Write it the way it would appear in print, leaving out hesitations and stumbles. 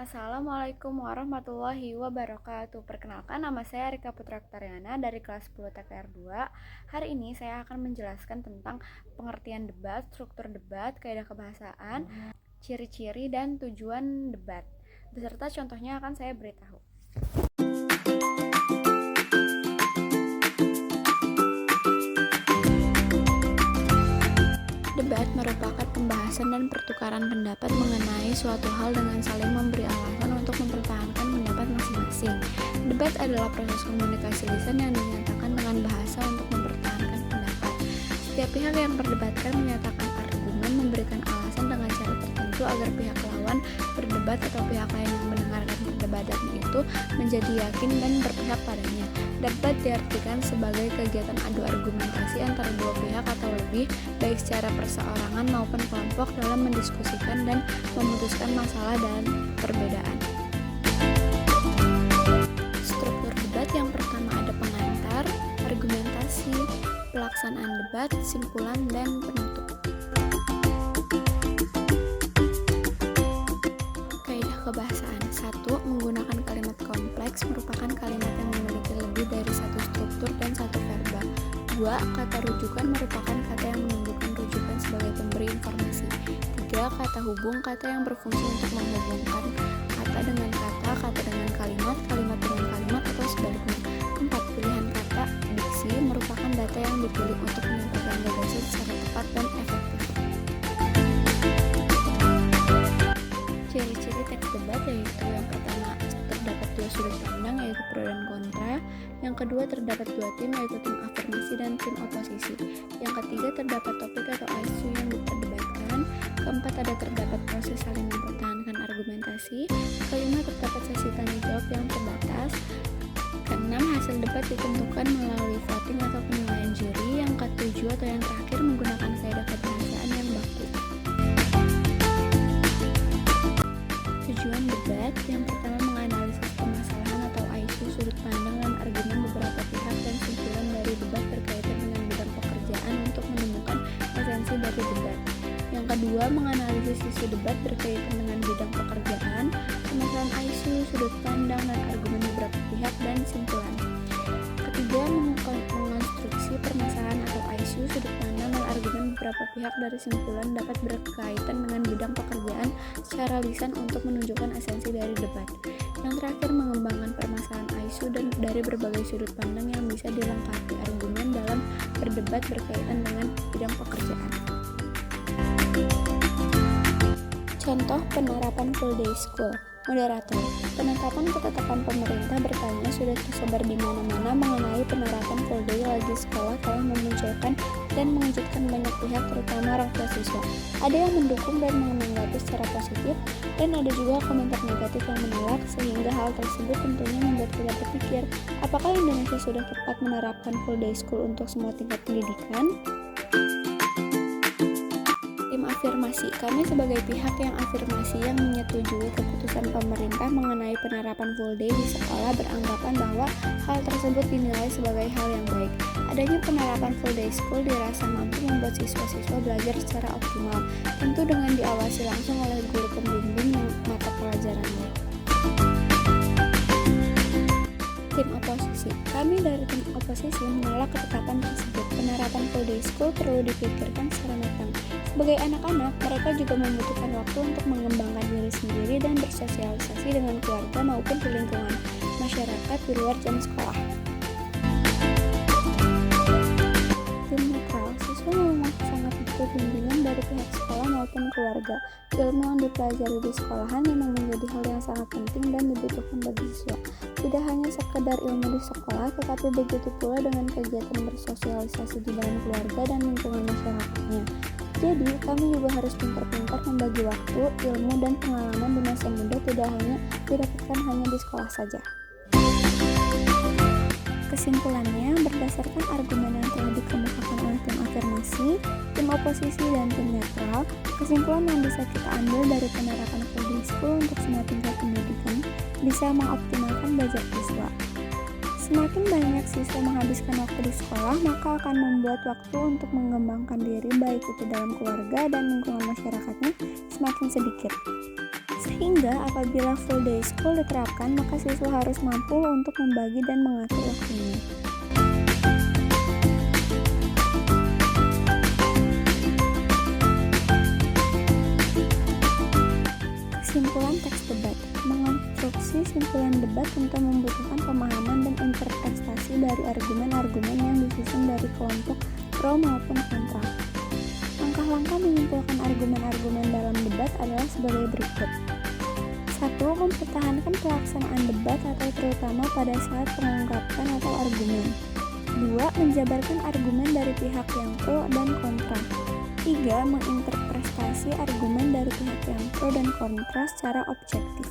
Assalamualaikum warahmatullahi wabarakatuh. Perkenalkan, nama saya Rika Putra Oktariana dari kelas 10 TKR 2. Hari ini saya akan menjelaskan tentang pengertian debat, struktur debat, kaidah kebahasaan, ciri-ciri dan tujuan debat. Beserta contohnya akan saya beritahu. Debat merupakan pembahasan dan pertukaran pendapat mengenai suatu hal dengan saling memberi alasan untuk mempertahankan pendapat masing-masing. Debat adalah proses komunikasi lisan yang dinyatakan dengan bahasa untuk mempertahankan pendapat. Setiap pihak yang berdebatkan menyatakan argumen, memberikan alasan dengan cara tertentu agar pihak lawan berdebat atau pihak lain yang mendengarkan perdebatan itu menjadi yakin dan berpihak padanya. Debat diartikan sebagai kegiatan adu argumentasi antara dua pihak atau lebih, baik secara perseorangan maupun kelompok dalam mendiskusikan dan memutuskan masalah dan perbedaan. Struktur debat yang pertama ada pengantar, argumentasi, pelaksanaan debat, simpulan, dan penutup. Kaidah kebahasaan. 1. Menggunakan kalimat kompleks merupakan kalimat yang memiliki lebih dari satu struktur dan satu verba. 2. Kata rujukan merupakan kata yang menunjukkan rujukan sebagai pemberi informasi. 3. Kata hubung, kata yang berfungsi untuk menghubungkan kata dengan kata, kata dengan kalimat, kalimat dengan kalimat, atau sebaliknya. 4. Pilihan kata, diksi, merupakan data yang dipilih untuk menyampaikan gagasan secara tepat dan efektif. Ciri-ciri teks debat yaitu yang pertama, terdapat dua sudut pandang yaitu pro dan kontra. Yang kedua, terdapat dua tim yaitu tim afirmasi dan tim oposisi. Yang ketiga, terdapat topik atau isu yang diperdebatkan. Keempat, terdapat proses saling mempertahankan argumentasi. Kelima, terdapat sesi tanya jawab yang terbatas. Keenam, hasil debat ditentukan melalui voting atau penilaian juri. Yang ketujuh atau yang terakhir, menggunakan kaidah kebahasaan yang baku. Tujuan debat yang pertama, menganalisis permasalahan atau isu, sudut pandang dan argumen beberapa pihak dan simpulan dari debat berkaitan dengan bidang pekerjaan untuk menemukan esensi dari debat. Yang kedua, menganalisis isu debat berkaitan dengan bidang pekerjaan, permasalahan isu, sudut pandang dan argumen beberapa pihak dan simpulan. Ketiga, mengonstruksi permasalahan atau isu, sudut pandang dan argumen beberapa pihak dari simpulan dapat berkaitan dengan bidang pekerjaan secara lisan untuk menunjukkan esensi dari debat. Yang terakhir, mengembangkan permasalahan isu dan dari berbagai sudut pandang yang bisa dilengkapi argumen dalam berdebat berkaitan dengan bidang pekerjaan. Contoh penerapan full day school. Moderator, penetapan ketetapan pemerintah bertanya sudah tersebar di mana-mana mengenai penerapan full day lagi sekolah telah memunculkan dan mengejutkan banyak pihak terutama orang tua siswa. Ada yang mendukung dan menanggapi secara positif dan ada juga komentar negatif yang menolak sehingga hal tersebut tentunya membuat kita berpikir apakah Indonesia sudah tepat menerapkan full day school untuk semua tingkat pendidikan? Tim afirmasi. Kami sebagai pihak yang afirmasi yang menyetujui keputusan pemerintah mengenai penerapan full day di sekolah beranggapan bahwa hal tersebut dinilai sebagai hal yang baik. Adanya penerapan full day school dirasa mampu membuat siswa-siswa belajar secara optimal, tentu dengan diawasi langsung oleh guru pembimbing mata pelajarannya. Tim oposisi. Kami dari tim oposisi menolak ketetapan tersebut. Penerapan full day school perlu dipikirkan secara matang. Sebagai anak-anak, mereka juga membutuhkan waktu untuk mengembangkan diri sendiri dan bersosialisasi dengan keluarga maupun di lingkungan masyarakat di luar jam sekolah. Tim netral. Siswa memang sangat butuh bimbingan dari pihak sekolah maupun keluarga. Ilmu yang dipelajari di sekolahan memang menjadi hal yang sangat penting dan dibutuhkan bagi siswa. Tidak hanya sekedar ilmu di sekolah, tetapi begitu pula dengan kegiatan bersosialisasi di dalam keluarga dan lingkungan masyarakatnya. Jadi, kami juga harus pintar-pintar membagi waktu, ilmu, dan pengalaman di masa muda tidak hanya didapatkan hanya di sekolah saja. Kesimpulannya, berdasarkan argumen yang telah dikemukakan oleh tim afirmasi, tim oposisi, dan tim netral, kesimpulan yang bisa kita ambil dari penerapan full day school untuk semua tingkat pendidikan bisa mengoptimalkan belajar siswa. Semakin banyak siswa menghabiskan waktu di sekolah, maka akan membuat waktu untuk mengembangkan diri baik itu dalam keluarga dan lingkungan masyarakatnya semakin sedikit. Sehingga apabila full day school diterapkan, maka siswa harus mampu untuk membagi dan mengatur waktunya. Kesimpulan teks debat. Mengonstruksi simpulan debat tentu membutuhkan pemahaman dan interpretasi dari argumen-argumen yang disusun dari kelompok pro maupun kontra. Langkah-langkah menyimpulkan argumen-argumen dalam debat adalah sebagai berikut. 1. Mempertahankan pelaksanaan debat atau terutama pada saat pengungkapkan atau argumen. 2. Menjabarkan argumen dari pihak yang pro dan kontra. 3. Menginterpretasi argumen dari pihak yang pro dan kontra secara objektif.